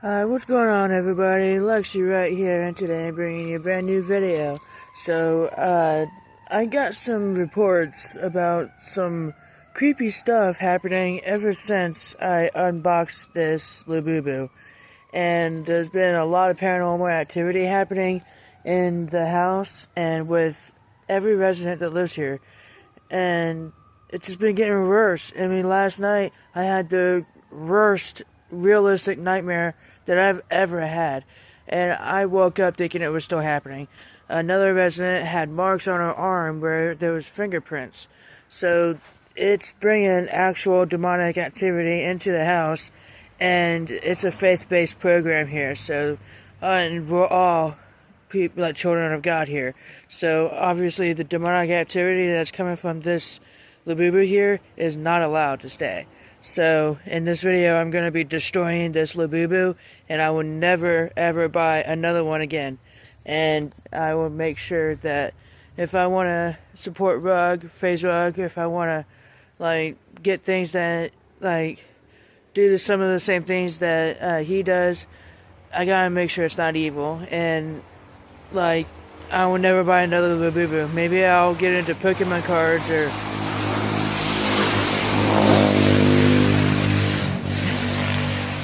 What's going on, everybody? Lexi right here, and today I'm bringing you a brand new video. I got some reports about some creepy stuff happening ever since I unboxed this Labubu. And there's been a lot of paranormal activity happening in the house and with every resident that lives here. And it's just been getting worse. I mean, last night I had the worst realistic nightmare that I've ever had, and I woke up thinking it was still happening. Another resident had marks on her arm where there was fingerprints. So it's bringing actual demonic activity into the house, and it's a faith-based program here. So, and we're all people like children of God here. So obviously the demonic activity that's coming from this Labubu here is not allowed to stay. So in this video I'm going to be destroying this Labubu, and I will never ever buy another one again. And I will make sure that if I want to support Rug, FaZe Rug, if I want to get things that do some of the same things that he does, I gotta make sure it's not evil. And I will never buy another Labubu. Maybe I'll get into Pokemon cards or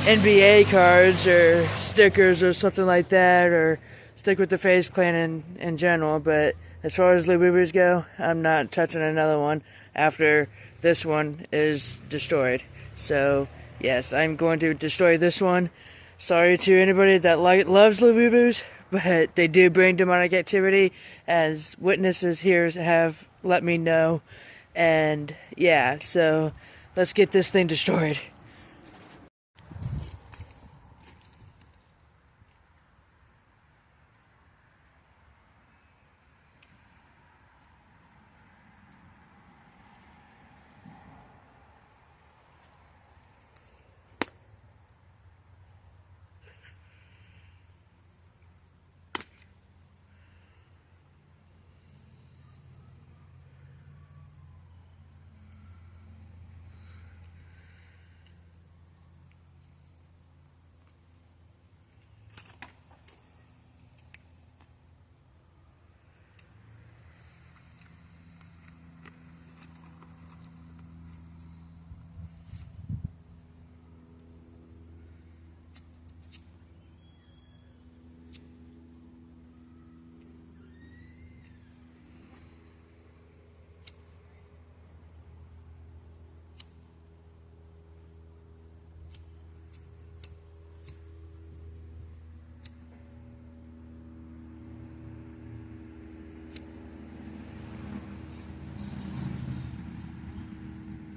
NBA cards or stickers or something like that, or stick with the FaZe Clan in general. But as far as Labubus go, I'm not touching another one after this one is destroyed. So yes, I'm going to destroy this one. Sorry to anybody that loves Labubus, but they do bring demonic activity, as witnesses here have let me know. And yeah, so let's get this thing destroyed.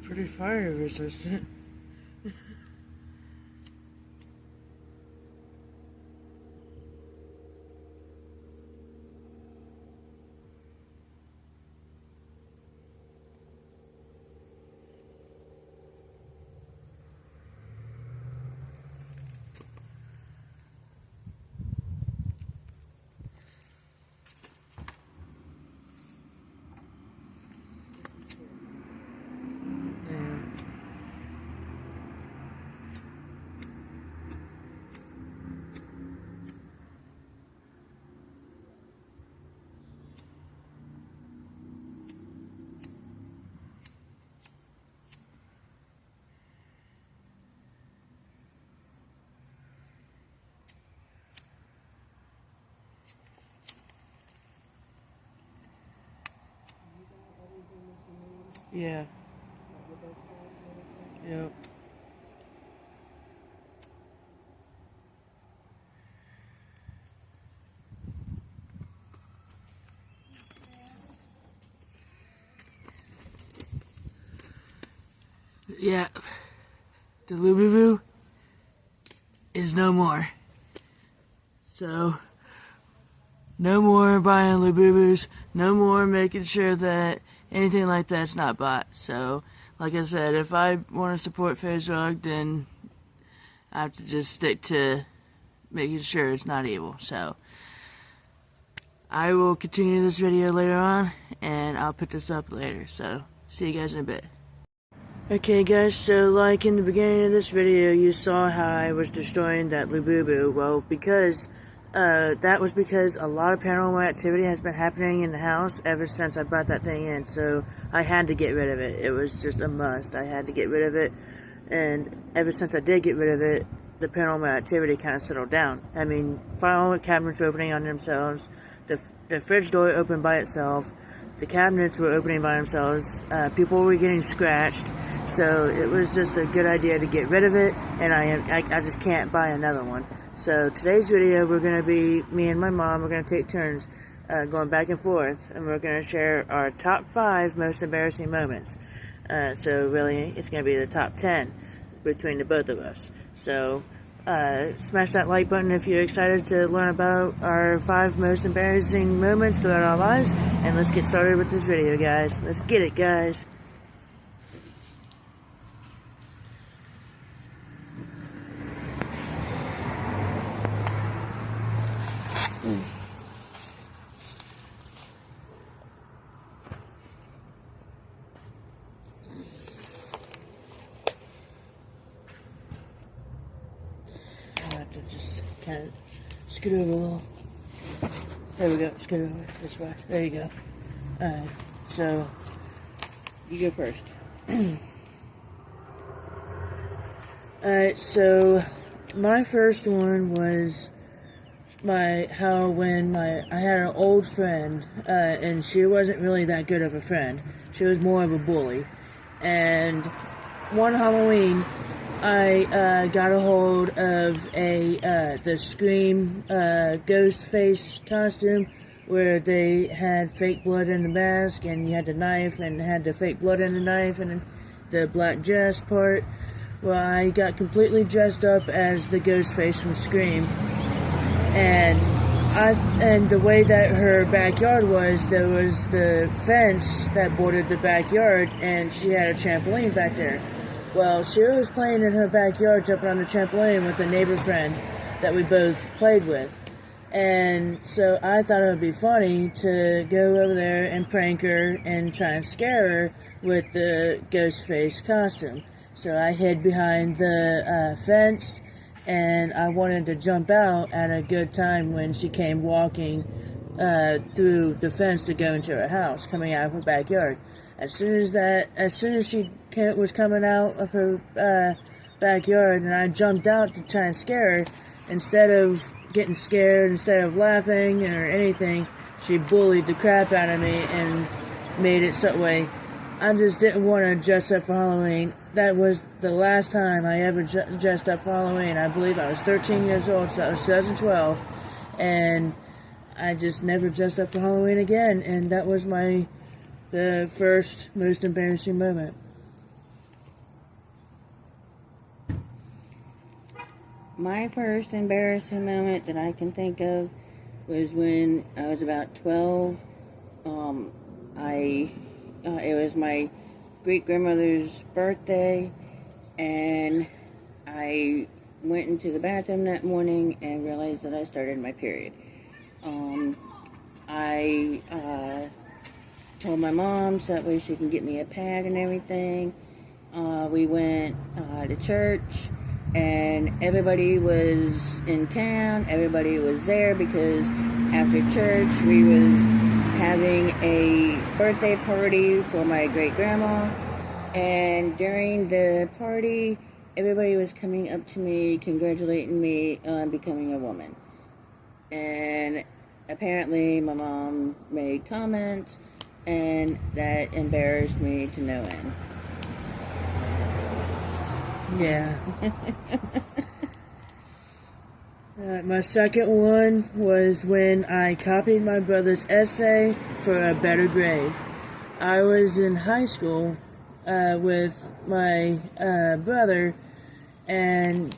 Pretty fire resistant. Yeah. Yep. Yeah. The Labubu is no more. So, no more buying Labubus, no more making sure that anything like that's not bought. So, like I said, if I want to support FaZe Rug, then I have to just stick to making sure it's not evil. So, I will continue this video later on, and I'll put this up later. So, see you guys in a bit. Okay guys, so like in the beginning of this video, you saw how I was destroying that Labubu. Well, that was because a lot of paranormal activity has been happening in the house ever since I brought that thing in, so I had to get rid of it. It was just a must. I had to get rid of it, and ever since I did get rid of it, the paranormal activity kind of settled down. I mean, file cabinets were opening on themselves, the fridge door opened by itself, the cabinets were opening by themselves, people were getting scratched, so it was just a good idea to get rid of it, and I just can't buy another one. So today's video, we're going to be, me and my mom, we're going to take turns going back and forth, and we're going to share our top 5 most embarrassing moments. So really, it's going to be the top 10 between the both of us. So smash that like button if you're excited to learn about our 5 most embarrassing moments throughout our lives, and let's get started with this video, guys. Let's get it, guys. I have to just kind of scoot over a little. There we go. Scoot over this way. There you go. Alright, so you go first. Alright, so my first one was I had an old friend, and she wasn't really that good of a friend. She was more of a bully. And one Halloween, I got a hold of the Scream ghost face costume, where they had fake blood in the mask, and you had the knife, and had the fake blood in the knife, and the black dress part. Well, I got completely dressed up as the ghost face from Scream, and the way that her backyard was, there was the fence that bordered the backyard, and she had a trampoline back there. Well, she was playing in her backyard, jumping on the trampoline with a neighbor friend that we both played with. And so I thought it would be funny to go over there and prank her and try and scare her with the ghost face costume. So I hid behind the fence, and I wanted to jump out at a good time when she came walking through the fence to go into her house, coming out of her backyard. As soon as she was coming out of her backyard, and I jumped out to try and scare her, instead of getting scared, instead of laughing or anything, she bullied the crap out of me and made it so way I just didn't want to dress up for Halloween. That was the last time I ever dressed up for Halloween. I believe I was 13 years old, so that was 2012, and I just never dressed up for Halloween again, and that was the first most embarrassing moment. My first embarrassing moment that I can think of was when I was about 12. It was my great-grandmother's birthday, and I went into the bathroom that morning and realized that I started my period. I told my mom so that way she can get me a pad and everything. We went to church, and everybody was in town. Everybody was there because after church we was having a birthday party for my great-grandma, and during the party everybody was coming up to me congratulating me on becoming a woman, and apparently my mom made comments, and that embarrassed me to no end. Yeah. My second one was when I copied my brother's essay for a better grade. I was in high school with my brother, and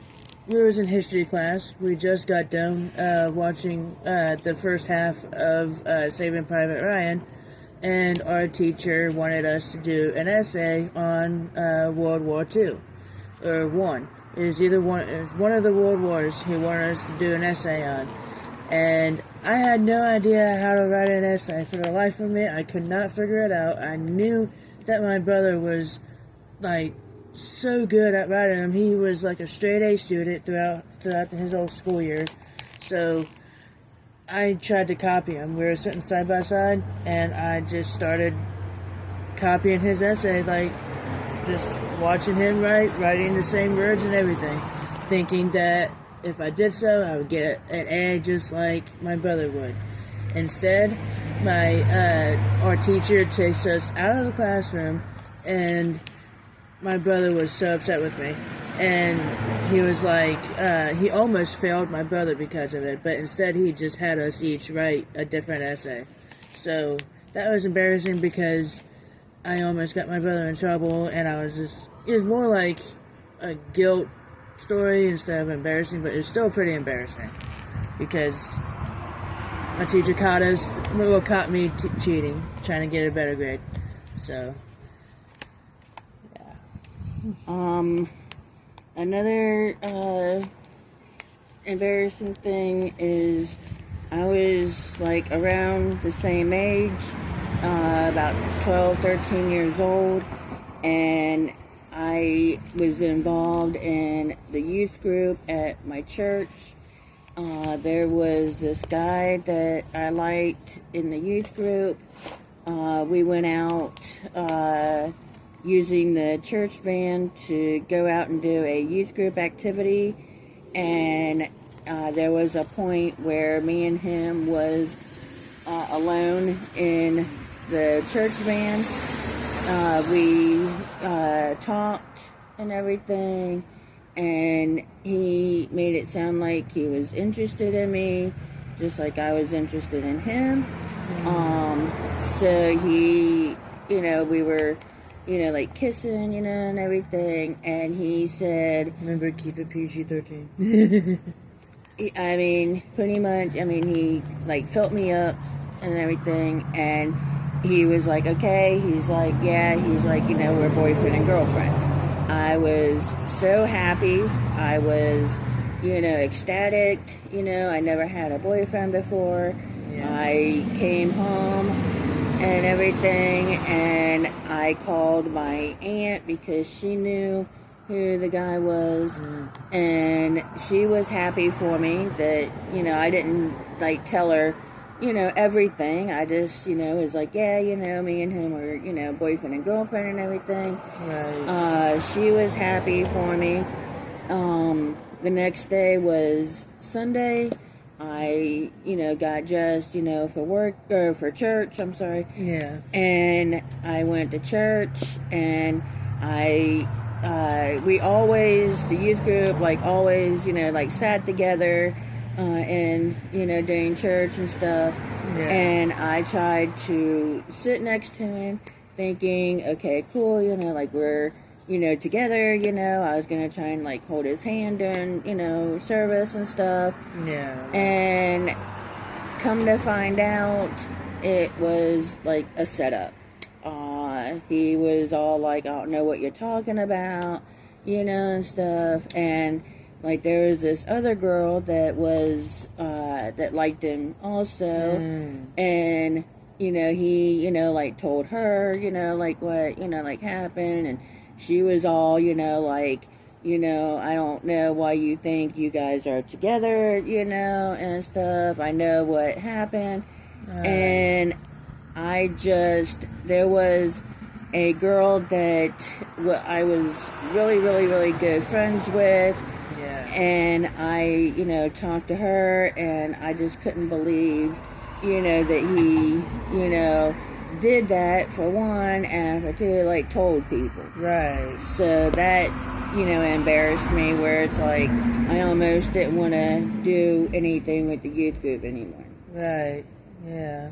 we was in history class. We just got done watching the first half of Saving Private Ryan, and our teacher wanted us to do an essay on World War II, or one. It was one of the world wars he wanted us to do an essay on. And I had no idea how to write an essay. For the life of me, I could not figure it out. I knew that my brother was, like, so good at writing them. He was like a straight A student throughout his whole school year. So I tried to copy him. We were sitting side by side, and I just started copying his essay, like just watching him writing the same words and everything, thinking that if I did so, I would get an A just like my brother would. Instead, our teacher takes us out of the classroom, and my brother was so upset with me. And he was like, he almost failed my brother because of it, but instead he just had us each write a different essay. So that was embarrassing because I almost got my brother in trouble, and it was more like a guilt story instead of embarrassing, but it's still pretty embarrassing because my teacher caught me cheating, trying to get a better grade. So, yeah. Another embarrassing thing is I was like around the same age, about 12, 13 years old, and I was involved in the youth group at my church. There was this guy that I liked in the youth group. We went out using the church van to go out and do a youth group activity, and there was a point where me and him was alone in the church van. We talked and everything, and he made it sound like he was interested in me, just like I was interested in him. So he, we were, like kissing, and everything, and he said, Remember, keep it PG-13. I mean, pretty much, he, like, felt me up and everything, and he was like, okay, he's like, yeah, he's like, we're boyfriend and girlfriend. I was so happy. I was, ecstatic. I never had a boyfriend before. Yeah. I came home and everything, and I called my aunt because she knew who the guy was, and she was happy for me that, I didn't, like, tell her, everything. I just, was like, yeah, me and him were, boyfriend and girlfriend and everything. Right. She was happy for me. The next day was Sunday. I, got dressed, for work, or for church, I'm sorry. Yeah. And I went to church, and we always, the youth group, like, always, like, sat together, and, during church and stuff. Yeah. And I tried to sit next to him, thinking, okay, cool, like, we're, together, I was gonna try and, like, hold his hand during, service and stuff. Yeah. And come to find out, it was, like, a setup. He was all like, I don't know what you're talking about, and stuff. And, like, there was this other girl that was, that liked him also. And, he, like, told her, like, what, like, happened. And she was all, like, I don't know why you think you guys are together, and stuff. I know what happened. And there was a girl that I was really, really, really good friends with. Yeah. And I, talked to her, and I just couldn't believe, that he, did that, for one, and for two, like, told people. Right. So that, embarrassed me, where it's like, I almost didn't want to do anything with the youth group anymore. Right. Yeah.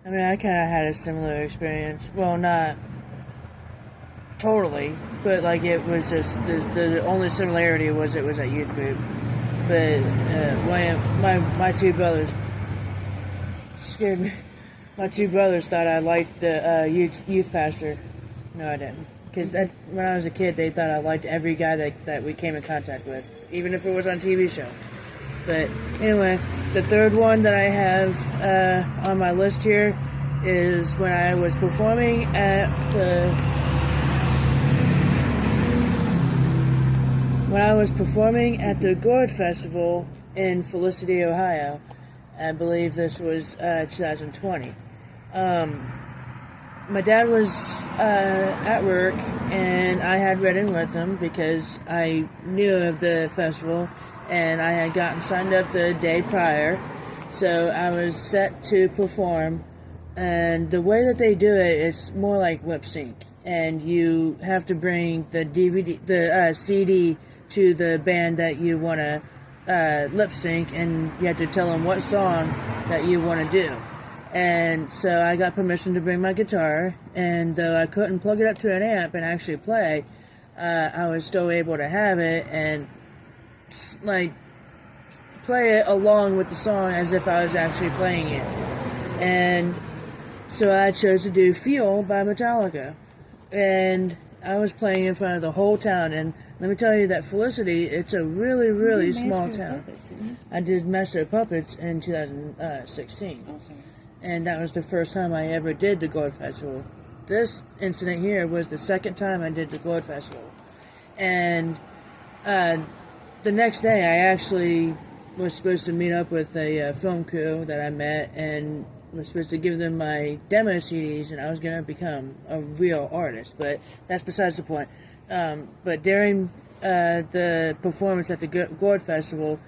I mean, I kind of had a similar experience. Well, not totally, but, like, it was just, the only similarity was it was at youth group. But my two brothers scared me. My two brothers thought I liked the youth pastor. No, I didn't. Because when I was a kid, they thought I liked every guy that we came in contact with, even if it was on TV show. But anyway, the third one that I have on my list here is when I was performing at when I was performing at the Gourd Festival in Felicity, Ohio. I believe this was 2020. My dad was at work, and I had read in with him because I knew of the festival, and I had gotten signed up the day prior, so I was set to perform. And the way that they do it is more like lip sync, and you have to bring the CD to the band that you want to lip sync, and you have to tell them what song that you want to do. And so I got permission to bring my guitar, and though I couldn't plug it up to an amp and actually play, I was still able to have it and like play it along with the song as if I was actually playing it. And so I chose to do Feel by Metallica, and I was playing in front of the whole town. And let me tell you that Felicity, it's a really, really small town. I did Master of Puppets in 2016. Oh, and that was the first time I ever did the Gourd Festival. This incident here was the second time I did the Gourd Festival. And the next day I actually was supposed to meet up with a film crew that I met, and was supposed to give them my demo CDs, and I was going to become a real artist. But that's besides the point. But during the performance at the Gourd Festival,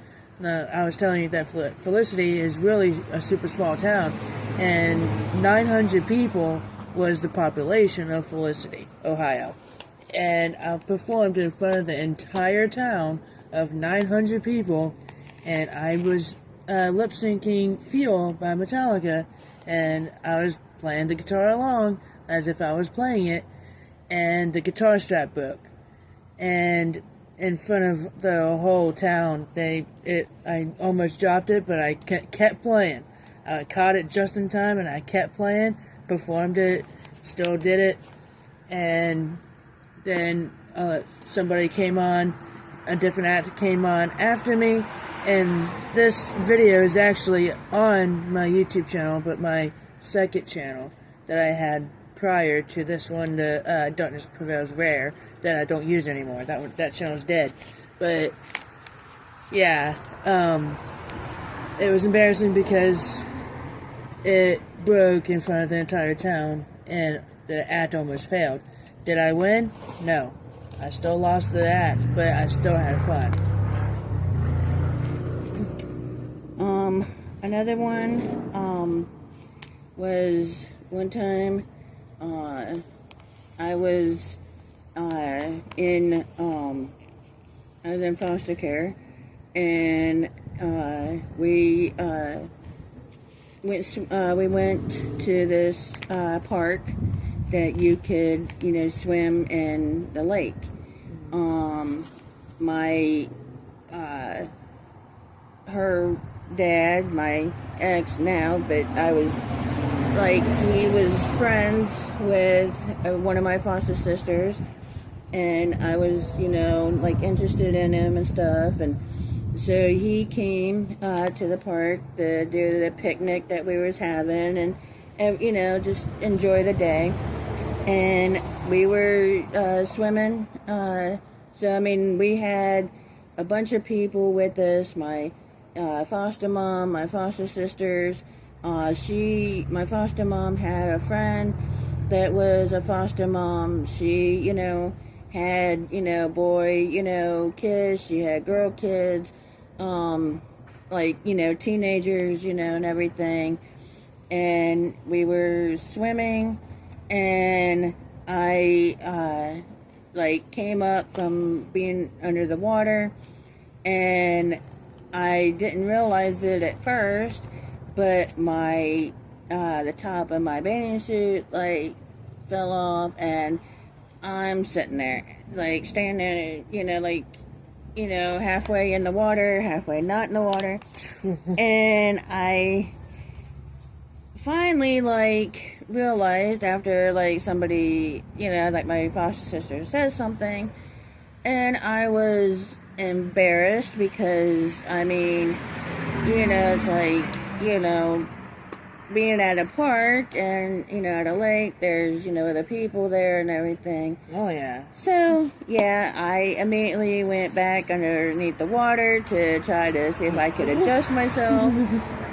I was telling you that Felicity is really a super small town, and 900 people was the population of Felicity, Ohio. And I performed in front of the entire town of 900 people, and I was lip syncing Feel by Metallica, and I was playing the guitar along as if I was playing it, and the guitar strap broke. And in front of the whole town, I almost dropped it, but I kept playing. I caught it just in time, and I kept playing, performed it, still did it, and then somebody came on, a different actor came on after me, and this video is actually on my YouTube channel, but my second channel that I had prior to this one, the Darkness Prevails Rare, that I don't use anymore. That channel's dead. But yeah, it was embarrassing because it broke in front of the entire town, and the act almost failed. Did I win? No. I still lost the act, but I still had fun. Another one was one time I was in foster care, and we went to this park that you could, swim in the lake. Her dad, my ex now, but he was friends with one of my foster sisters, and I was, interested in him and stuff, and so he came to the park to do the picnic that we was having, and just enjoy the day. And we were swimming. We had a bunch of people with us. My foster mom, my foster sisters. My foster mom had a friend that was a foster mom. She, had, boy, kids. She had girl kids. Teenagers, and everything. And we were swimming, and I came up from being under the water, and I didn't realize it at first, but the top of my bathing suit fell off, and I'm sitting there standing there, halfway in the water, halfway not in the water. And I finally realized after somebody, my foster sister said something, and I was embarrassed because it's being at a park and, at a lake, there's, other people there and everything. Oh, yeah. So, yeah, I immediately went back underneath the water to try to see if I could adjust myself.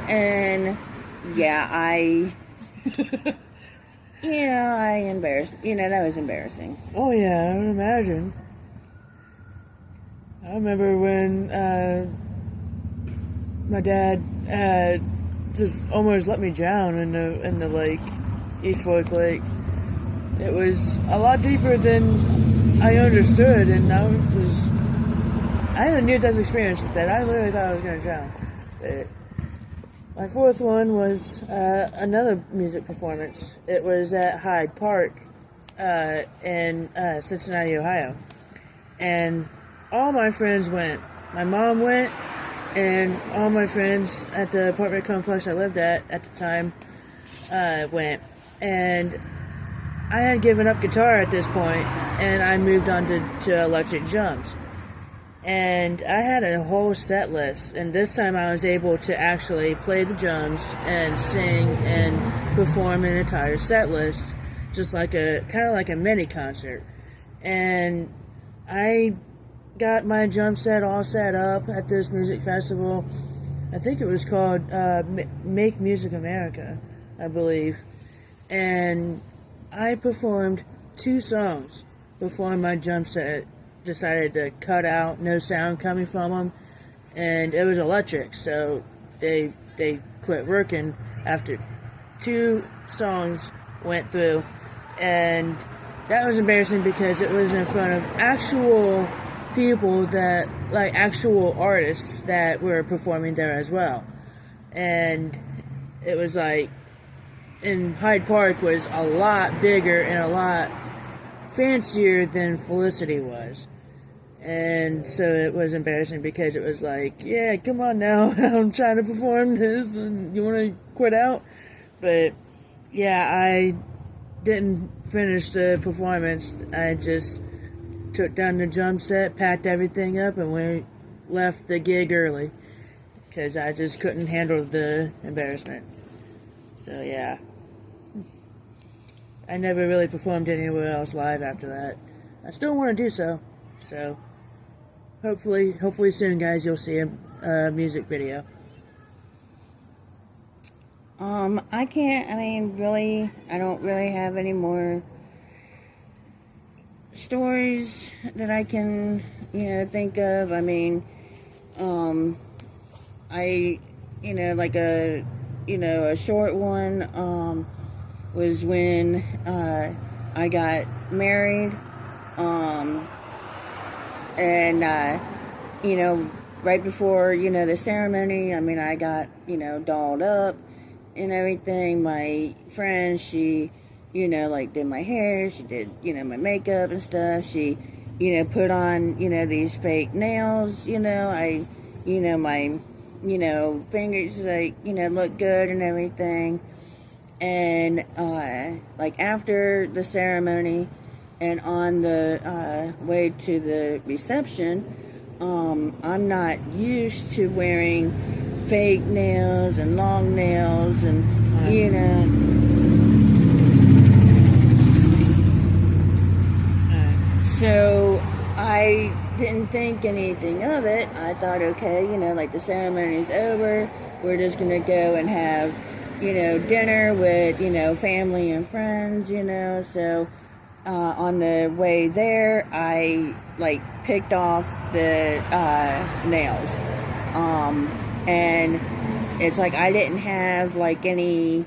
And, yeah, I embarrassed, that was embarrassing. Oh, yeah, I would imagine. I remember when my dad just almost let me drown in the lake, East Fork Lake. It was a lot deeper than I understood, and I had a near-death experience with that. I literally thought I was going to drown. But my fourth one was another music performance. It was at Hyde Park in Cincinnati, Ohio. And all my friends went. My mom went, and all my friends at the apartment complex I lived at the time went. And I had given up guitar at this point, and I moved on to electric drums. And I had a whole set list, and this time I was able to actually play the drums and sing and perform an entire set list, just like kind of like a mini concert. And I got my drum set all set up at this music festival. I think it was called Make Music America, I believe. And I performed 2 songs before my drum set decided to cut out, no sound coming from them, and it was electric, so they quit working after 2 songs went through. And that was embarrassing because it was in front of actual people that, like, actual artists that were performing there as well. And it was like, and Hyde Park was a lot bigger and a lot fancier than Felicity was. And so it was embarrassing because it was like, yeah, come on now, I'm trying to perform this and you want to quit out? But yeah, I didn't finish the performance. I just took down the drum set, packed everything up, and we left the gig early because I just couldn't handle the embarrassment. So yeah, I never really performed anywhere else live after that. I still want to do so. So hopefully soon, guys, you'll see a music video. I don't really have any more stories that I can, think of. I mean, like a short one, was when, I got married, and, right before, the ceremony, I got, dolled up and everything. My friend, she, did my hair, she did, my makeup and stuff. She, put on, these fake nails, my, fingers, look good and everything. And, after the ceremony and on the, way to the reception, I'm not used to wearing fake nails and long nails and, So I didn't think anything of it. I thought, okay, the ceremony's over. We're just going to go and have, dinner with, family and friends, So on the way there, I, picked off the nails. And it's like I didn't have, any,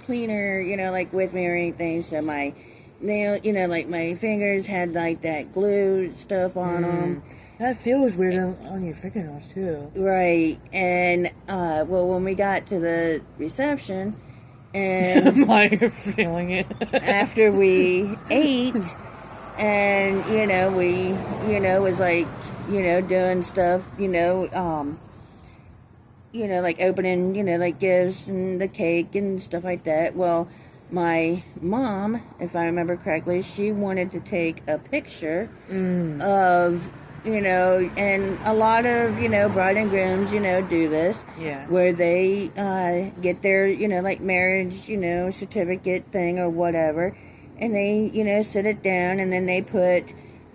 cleaner, with me or anything. So my nail, my fingers had that glue stuff on them. That feels weird on your fingernails too. Right. And when we got to the reception, and I'm like feeling it after we ate, and we was doing stuff, opening gifts and the cake and stuff like that. Well, my mom, if I remember correctly, she wanted to take a picture of and a lot of, bride and grooms, do this. Yeah. Where they get their, like marriage, certificate thing or whatever. And they, sit it down and then they put,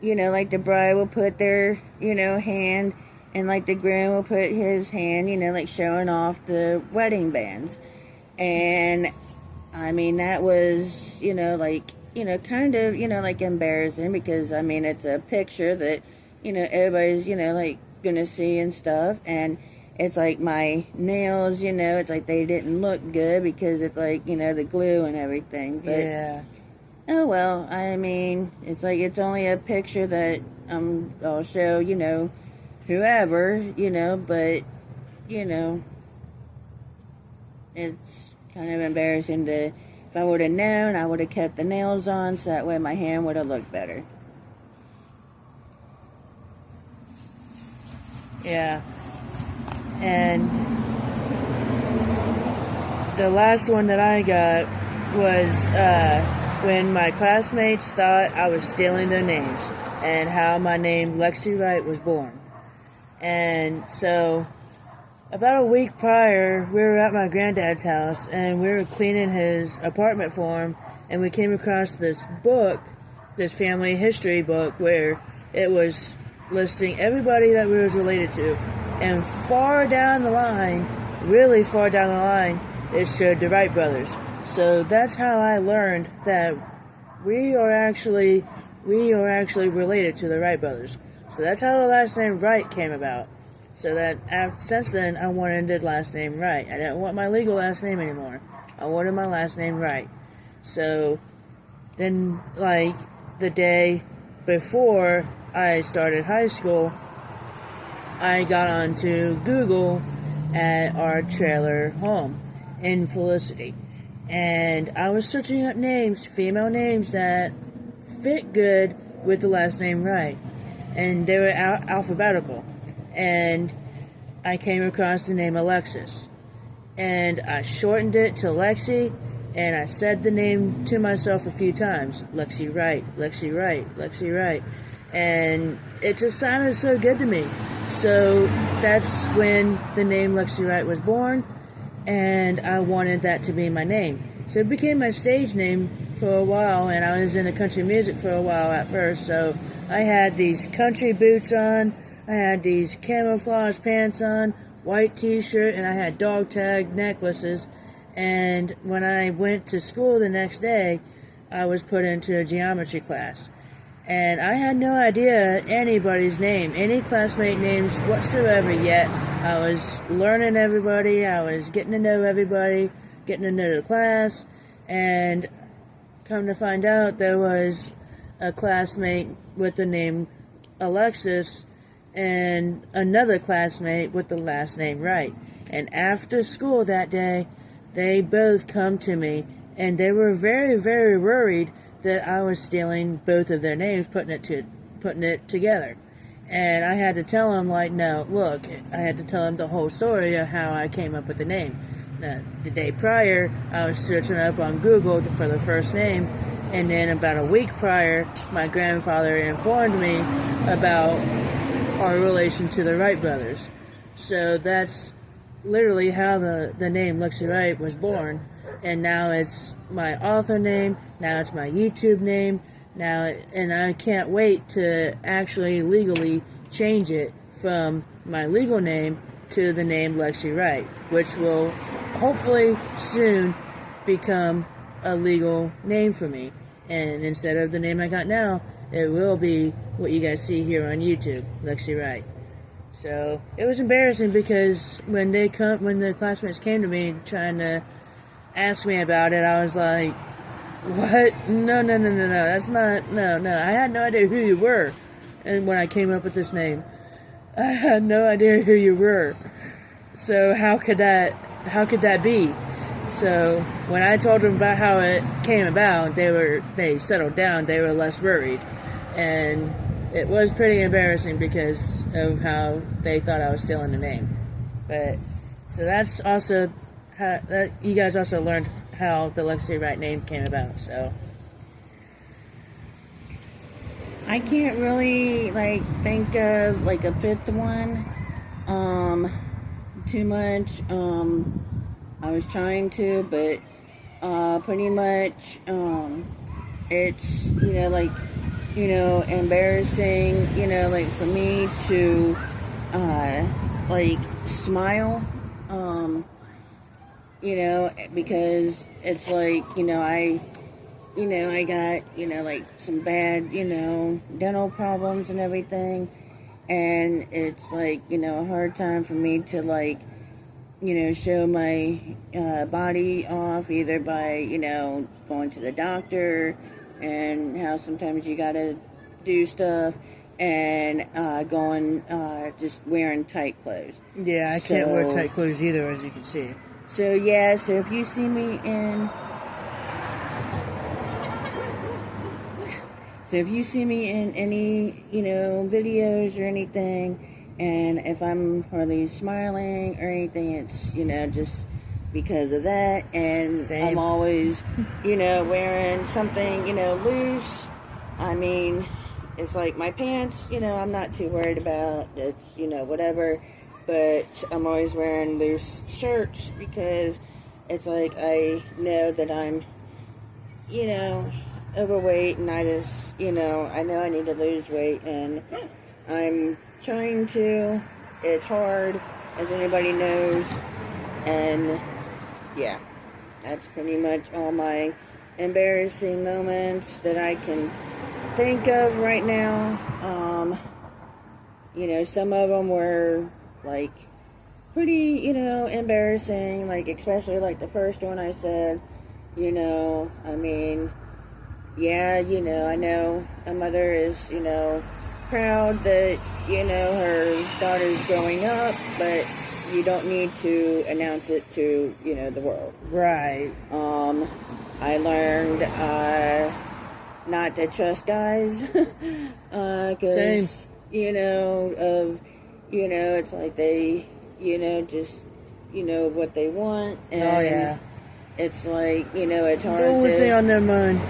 like the bride will put their, hand and like the groom will put his hand, like showing off the wedding bands. And I mean, that was, kind of, like embarrassing because, I mean, it's a picture that, everybody's, like gonna see and stuff. And it's like my nails, it's like they didn't look good because it's like, the glue and everything. But, Yeah. oh well, I mean, it's like it's only a picture that I'll show, whoever, but, it's kind of embarrassing to, if I would have known, I would have kept the nails on so that way my hand would have looked better. Yeah. And the last one that I got was when my classmates thought I was stealing their names and how my name Lexi Wright was born. And so about a week prior, we were at my granddad's house and we were cleaning his apartment for him, and we came across this book, this family history book, where it was listing everybody that we was related to. And far down the line, really far down the line, it showed the Wright brothers. So that's how I learned that we are actually related to the Wright brothers. So that's how the last name Wright came about. So that since then, I wanted the last name Wright. I didn't want my legal last name anymore. I wanted my last name Wright. So then, like the day before I started high school, I got onto Google at our trailer home in Felicity. And I was searching up names, female names that fit good with the last name Wright. And they were alphabetical. And I came across the name Alexis. And I shortened it to Lexi, and I said the name to myself a few times. Lexi Wright, Lexi Wright, Lexi Wright. And it just sounded so good to me. So that's when the name Lexi Wright was born, and I wanted that to be my name. So it became my stage name for a while, and I was into country music for a while at first. So I had these country boots on, I had these camouflage pants on, white t-shirt, and I had dog tag necklaces. And when I went to school the next day, I was put into a geometry class. And I had no idea anybody's name, any classmate names whatsoever yet. I was learning everybody, I was getting to know everybody, getting to know the class, and come to find out there was a classmate with the name Alexis and another classmate with the last name Wright. And after school that day, they both come to me, and they were very, very worried that I was stealing both of their names, putting it together. And I had to tell them, like, no, look, I had to tell them the whole story of how I came up with the name. The day prior, I was searching up on Google for the first name, and then about a week prior, my grandfather informed me about our relation to the Wright brothers. So that's literally how the name Lexi Wright was born. And now it's my author name, now it's my YouTube name, and I can't wait to actually legally change it from my legal name to the name Lexi Wright, which will hopefully soon become a legal name for me. And instead of the name I got now, it will be what you guys see here on YouTube, Lexi Wright. So it was embarrassing because when the classmates came to me trying to ask me about it, I was like, what? No, that's not, no. I had no idea who you were. And when I came up with this name, I had no idea who you were. So how could that be? So when I told them about how it came about, they settled down, they were less worried. And it was pretty embarrassing because of how they thought I was stealing the name. But, so that's also how, you guys also learned how the Lexi Wright name came about, so. I can't really like think of like a fifth one. Too much. I was trying to, but pretty much it's like embarrassing. Like for me to like smile. Because it's like I got, like some bad, dental problems and everything. And it's like, a hard time for me to like, show my body off either by, going to the doctor and how sometimes you gotta do stuff and going, just wearing tight clothes. Yeah, I can't wear tight clothes either, as you can see. So yeah, so if you see me in any, videos or anything, and if I'm hardly smiling or anything, it's, just because of that. And Same. I'm always, wearing something, loose. I mean, it's like my pants, I'm not too worried about. It's, whatever. But I'm always wearing loose shirts because it's like I know that I'm, overweight, and I just, I know I need to lose weight, and I'm trying to. It's hard, as anybody knows, and yeah, that's pretty much all my embarrassing moments that I can think of right now. Some of them were like pretty, embarrassing, like especially like the first one I said, I mean, yeah, I know my mother is, proud that, her daughter's growing up, but you don't need to announce it to, the world. Right. I learned not to trust guys, because, it's like they, just, what they want, and Oh, yeah. it's like, it's hard The only thing on their mind,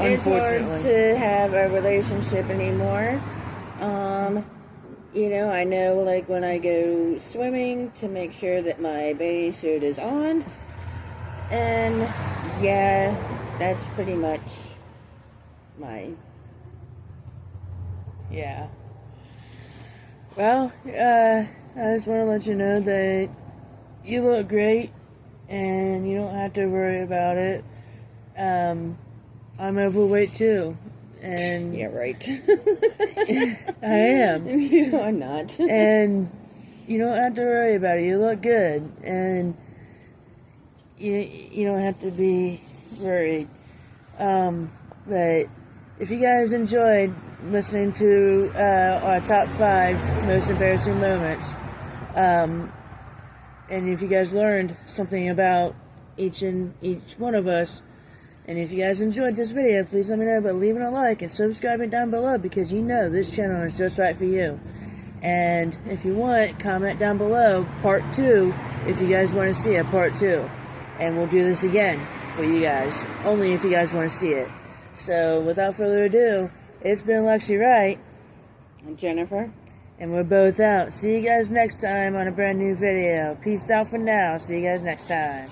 it's hard unfortunately. to have a relationship anymore. I know, like, when I go swimming to make sure that my bathing suit is on, and, yeah, that's pretty much my... Yeah. Well, I just want to let you know that you look great, and you don't have to worry about it. I'm overweight too, and Yeah, right. I am. You are not. And you don't have to worry about it. You look good, and you don't have to be worried. But if you guys enjoyed listening to our top 5 most embarrassing moments, and if you guys learned something about each one of us, and if you guys enjoyed this video, please let me know by leaving a like and subscribing down below, because this channel is just right for you. And if you want, comment down below part 2 if you guys want to see a part 2. And we'll do this again for you guys, only if you guys want to see it. So without further ado, it's been Lexi Wright. I'm Jennifer. And we're both out. See you guys next time on a brand new video. Peace out for now. See you guys next time.